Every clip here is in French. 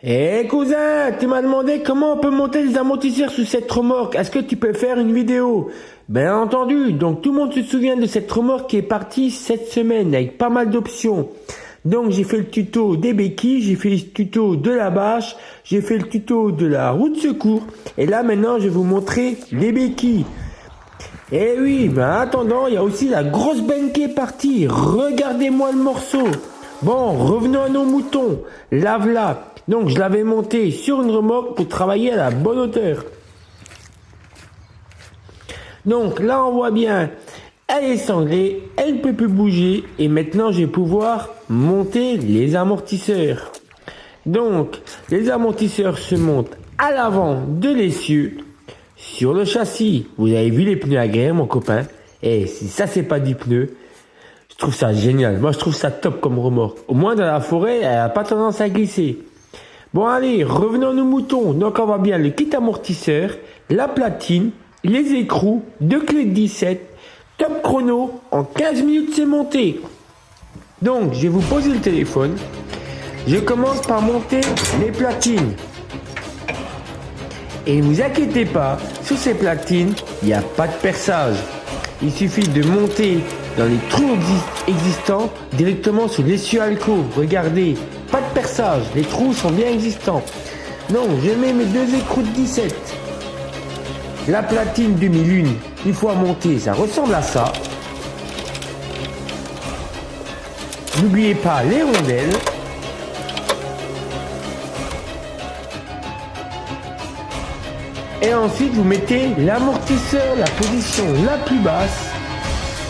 Eh cousin, tu m'as demandé comment on peut monter les amortisseurs sous cette remorque. Est-ce que tu peux faire une vidéo? Bien entendu, donc tout le monde se souvient de cette remorque qui est partie cette semaine avec pas mal d'options. Donc j'ai fait le tuto des béquilles, j'ai fait le tuto de la bâche, j'ai fait le tuto de la roue de secours. Et là maintenant je vais vous montrer les béquilles. Eh oui, mais en attendant, il y a aussi la grosse benne qui est partie. Regardez-moi le morceau. Bon, revenons à nos moutons. La voilà. Donc je l'avais montée sur une remorque pour travailler à la bonne hauteur. Donc là on voit bien, elle est sanglée, elle ne peut plus bouger. Et maintenant je vais pouvoir monter les amortisseurs. Donc les amortisseurs se montent à l'avant de l'essieu. Sur le châssis, vous avez vu les pneus à grêle, mon copain. Et si ça c'est pas du pneu, je trouve ça génial. Moi je trouve ça top comme remorque. Au moins dans la forêt, elle a pas tendance à glisser. Bon allez, revenons à nos moutons. Donc on voit bien le kit amortisseur, la platine, les écrous, 2 clés de 17, top chrono. En 15 minutes c'est monté. Donc je vais vous poser le téléphone. Je commence par monter les platines. Et ne vous inquiétez pas, sur ces platines, il n'y a pas de perçage. Il suffit de monter dans les trous existants directement sur l'essieu Alco. Regardez, pas de perçage, les trous sont bien existants. Donc, je mets mes 2 écrous de 17. La platine 2001, une fois montée, ça ressemble à ça. N'oubliez pas les rondelles. Et ensuite, vous mettez l'amortisseur, la position la plus basse.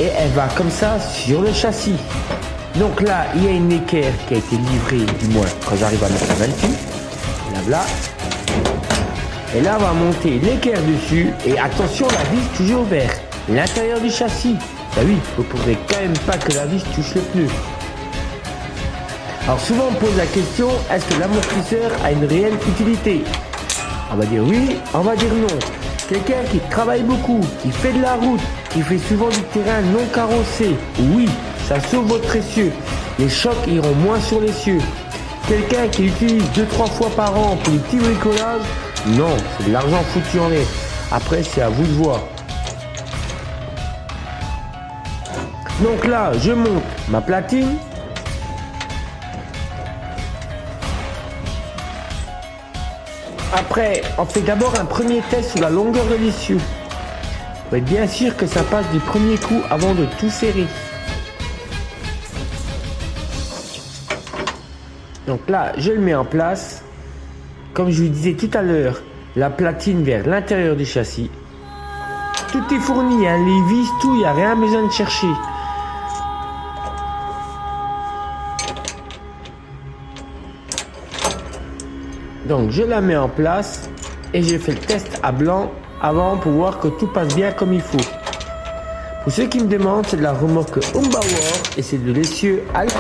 Et elle va comme ça sur le châssis. Donc là, il y a une équerre qui a été livrée, du moins, quand j'arrive à mettre la dessus. Là, voilà. Et là, on va monter l'équerre dessus. Et attention, la vis toujours vers l'intérieur du châssis. Bah oui, vous ne pourrez quand même pas que la vis touche le pneu. Alors souvent, on me pose la question, est-ce que l'amortisseur a une réelle utilité? On va dire oui, on va dire non. Quelqu'un qui travaille beaucoup, qui fait de la route, qui fait souvent du terrain non carrossé, oui, ça sauve votre essieu. Les chocs iront moins sur l'essieu. Quelqu'un qui l'utilise 2-3 fois par an pour du petit bricolage, non, c'est de l'argent foutu en l'air. Après, c'est à vous de voir. Donc là, je monte ma platine. Après, on fait d'abord un premier test sur la longueur de l'essieu. Faut être bien sûr que ça passe du premier coup avant de tout serrer. Donc là, je le mets en place. Comme je vous disais tout à l'heure, la platine vers l'intérieur du châssis. Tout est fourni, hein, les vis, tout, il n'y a rien besoin de chercher. Donc je la mets en place et je fais le test à blanc avant pour voir que tout passe bien comme il faut. Pour ceux qui me demandent, c'est de la remorque Umbauer et c'est de l'essieu Alco.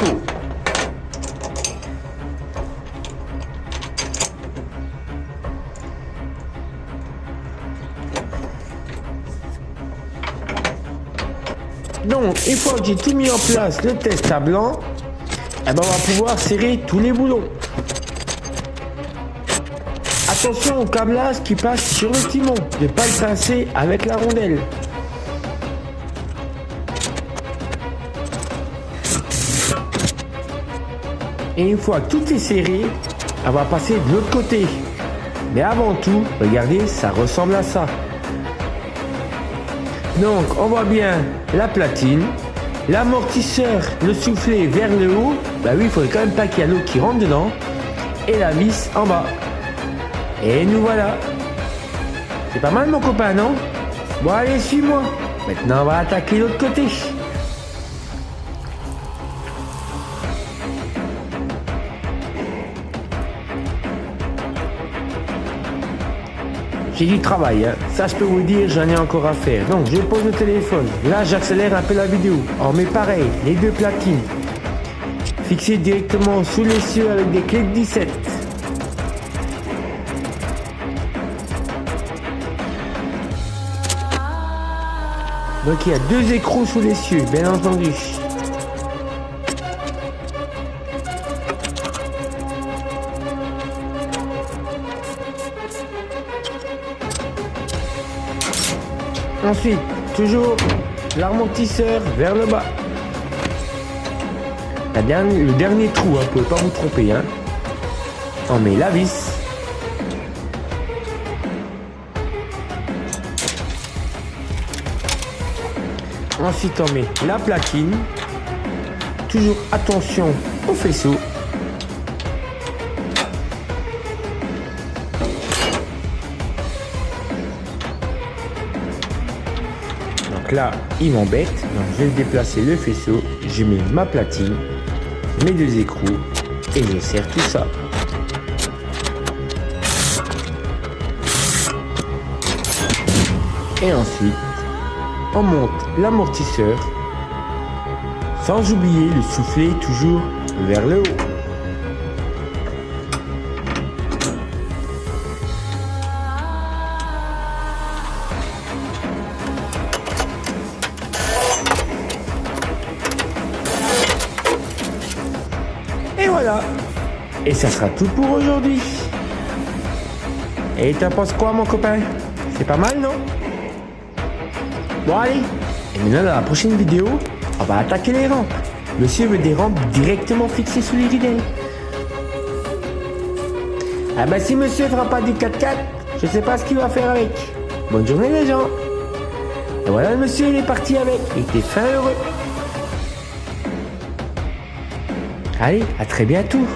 Donc une fois que j'ai tout mis en place, le test à blanc, eh ben, on va pouvoir serrer tous les boulons. Attention au câblage qui passe sur le timon, ne pas le pincer avec la rondelle. Et une fois que tout est serré, on va passer de l'autre côté. Mais avant tout, regardez, ça ressemble à ça. Donc on voit bien la platine, l'amortisseur, le soufflet vers le haut. Bah oui, il faudrait quand même pas qu'il y ait l'eau qui rentre dedans. Et la vis en bas. Et nous voilà. C'est pas mal mon copain, non? Bon allez, suis-moi. Maintenant on va attaquer l'autre côté. J'ai du travail, hein. Ça je peux vous dire, j'en ai encore à faire. Donc je pose le téléphone. Là j'accélère un peu la vidéo. On met pareil, les 2 platines. Fixées directement sous l'essieu avec des clés de 17. Donc il y a 2 écrous sous l'essieu, bien entendu. Ensuite, toujours l'amortisseur vers le bas. Le dernier trou, hein, vous ne pouvez pas vous tromper. Hein. On met la vis. Ensuite, on met la platine. Toujours attention au faisceau. Donc là, il m'embête. Donc je vais déplacer le faisceau. Je mets ma platine, mes deux écrous et je serre tout ça. Et ensuite, on monte l'amortisseur sans oublier le soufflet toujours vers le haut. Et voilà. Et ça sera tout pour aujourd'hui. Et t'en penses quoi, mon copain? C'est pas mal, non? Bon, allez. Et maintenant, dans la prochaine vidéo, on va attaquer les rampes. Monsieur veut des rampes directement fixées sous les ridelles. Ah bah si monsieur fera pas du 4x4, je sais pas ce qu'il va faire avec. Bonne journée les gens. Et voilà, le monsieur il est parti avec. Il était fin heureux. Allez, à très bientôt.